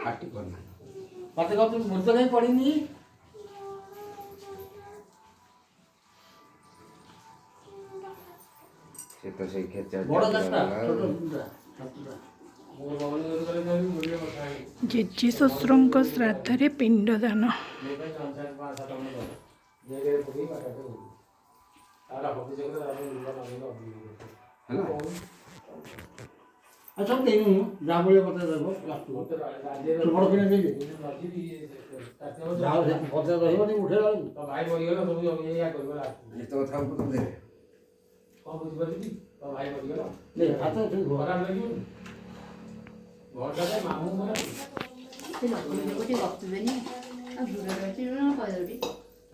Party करना बातें कब तुम मुझे नहीं पड़ी नहीं से तो सही खेचा बड़ा कट्टा छोटा कट्टा ଜେଜେ ଶ୍ୱଶୁରଙ୍କ ଶ୍ରାଦ୍ଧରେ ପିଣ୍ଡଦାନ। अच्छा देनु जाबळे बता देबो लास्ट बड़ किने देबे जाओ से बता रहबो नहीं उठे लाग तो भाई मरि गेलो सब या करबो लास्ट ये तो था को दे कौन बुझ बति तो भाई मरि गेलो ले हाथ से घोड़ा लगी घोड़ा के मामू मरे ସେ ଲକ୍ଷ୍ମୀ ଦେବତୀ ଗପିବେନି ଆଉ ଦୂର ରହିଛି ନା କହିଦେବି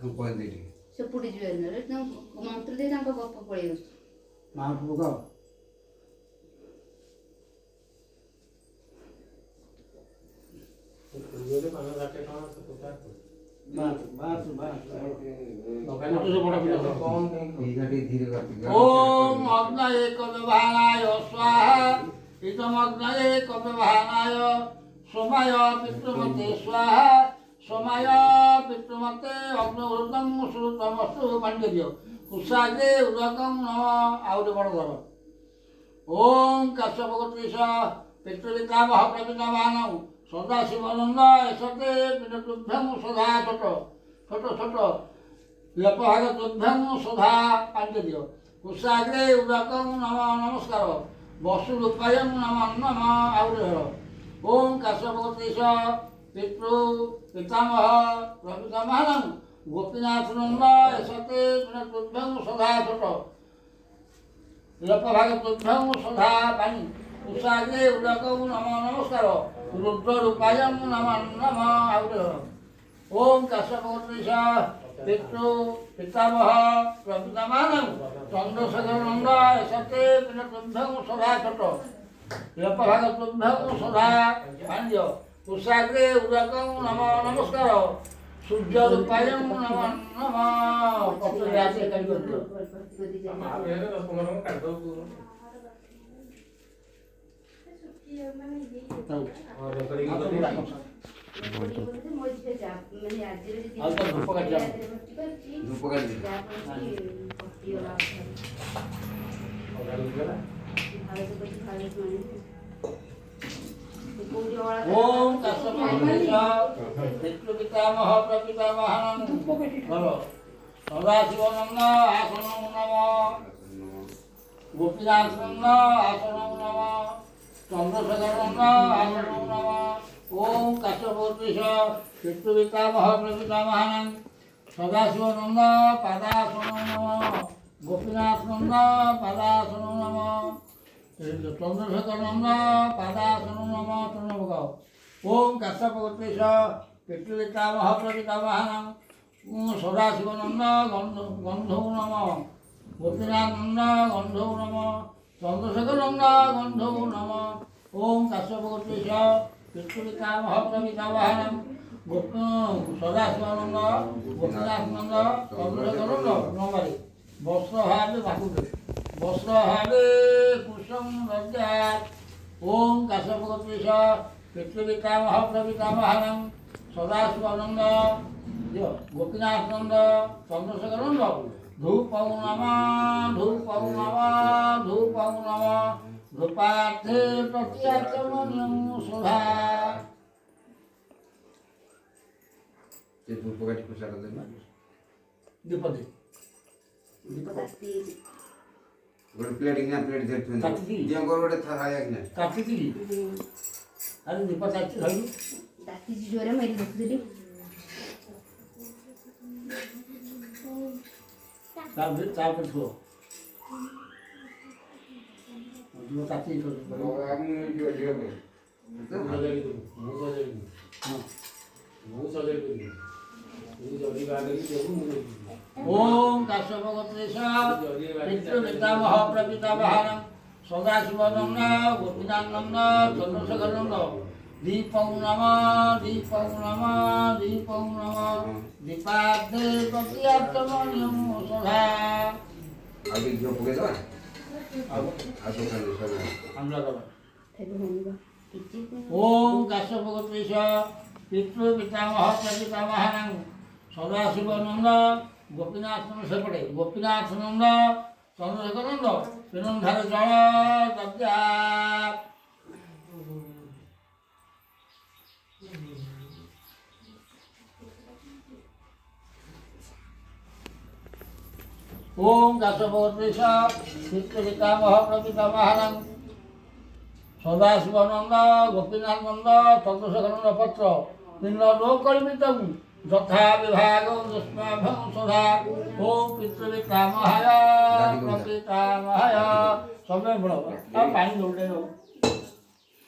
हम कोई दे ସେ ପୁଡ଼ି ଯିବେ ମନ୍ତ୍ର ଦେଇ ତାଙ୍କ ଗପ ପଳେଇ ଆସୁଛି मां पुगा ये तो मानो जाके कहां से पुकार बात तो से बड़ा पिला कौन ये गाड़ी धीरे कर ओम अग्न एक व्यवहाराय स्वाहा इदम अग्न एक व्यवहाराय सोमाय पितृमते स्वाहा सोमाय पितृमते अग्नवृतम श्रुतमस्तु पांडव्य कुशाग्रे उदकम नम आउट बड़ धर ओम कश्यपगोत्रीश पितृविकामह प्रपितामानौ सदाशिवानंद ऐसते पितृभ्यम सदा छोट छोट छोट लपहाग तुभ्यम सदा पांडव्य कुशाग्रे उदकम नम नमस्कार वसुरूपायम नम नम आउट ओम काश्यपगोत्रीश पितृ पितामह प्रपितामहनौ गोपीनाथ नंद ऐसते पितृभ्यम सदा छोट लपहाग तुभ्यम सदा पानी कुशाग्रे उदकम नम नमस्कार रुद्र रूपायम नम नम आउट ओम काश्यपगोत्रीश पितृ पितामह प्रपितामहनौ चंद्रशेखर नंद ऐसते पितृभ्यम सदा छोट लपहाग तुभ्यम सदा पांड्य कुशाग्रे उदकम नम नमस्कार सूर्य रूपायम नम नम पत्र आसे कर दो महावीर 10-15 काट दो और करी ओम काश्यपगोत्रीश पितृपितामह प्रपितामहनौ सदाशिवानंद आसनं नम गोपीनाथ नंद आसनं नम चंद्रशेखर नंद आसनं नम ओम काश्यपगोत्रीश पितृपितामह प्रपितामहनौ सदाशिवानंद पादासनं नम गोपीनाथ नंद पादासनं नम चंद्रशेखर नंद पादासनं नम तृणभोगाओ ओम काश्यपगोत्रीश पितृपितामह प्रपितामहनौ सदाशिवानंद गंधौ नम गोपीनाथ नंद गंधौ नम चंद्रशेखर नंद गंधौ नम ओम काश्यपगोत्रीश पितृपितामह प्रपितामहनौ सदाशिवानंद गोपीनाथ नंद चंद्रशेखर नंद नमारि वस्त्र हावे बाकुटे वस्त्र हावे कुसुम रज्जात ओम काश्यपगोत्रीश पितृपितामह प्रपितामहनौ सदाशिवानंद गोपीनाथ नंद चंद्रशेखर नंद धूपौ नमः धूपार्थे प्रत्याचमनियं सुधा ये धूप का कुछ कर देना दीपदे गोटे प्लेट इना प्लेट दे तू काटी जे गोटे था आया कि ना काटी थी अरे दीप चाची भाई ରାତି ଜୋରେ ମାରି ଦେଖୁଥିଲି चार पे छो जो काटी तो आदमी जो जो ओम काश्यपगोत्रीश पितृपितामह प्रपितामहनौ सदाशिवानंद गोपीनाथ नंद चंद्रशेखर नंद दीपौ नमः दीपार्थे प्रत्याचमनियं सुधा अभी जो पके दो अब तो खाने सब हमरा का ଖାଇବ ओम काश्यपगोत्रेश पितृपितामह प्रपितामहानां सदाशिवनंद गोपीनाथ सेपटे गोपीनाथ नंद चंद्रशेखर नंद पिनंधार जल दद्या ओम काश्यपगोत्रेश पितृपितामह प्रपितामहानां सदाशिवानंद गोपीनाथ नंद चंद्रशेखर पत्र निम्न लोकमितम यथा विभाग दुष्माभं सदा ओम पितृपितामहाय प्रपितामहाय समय बड़ो अब पानी दौड़े हो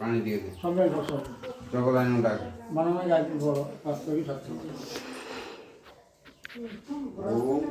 पानी दिए दे समय बसो चौकलाइन डाक मन में जाके बोलो सत्य की सत्य ओम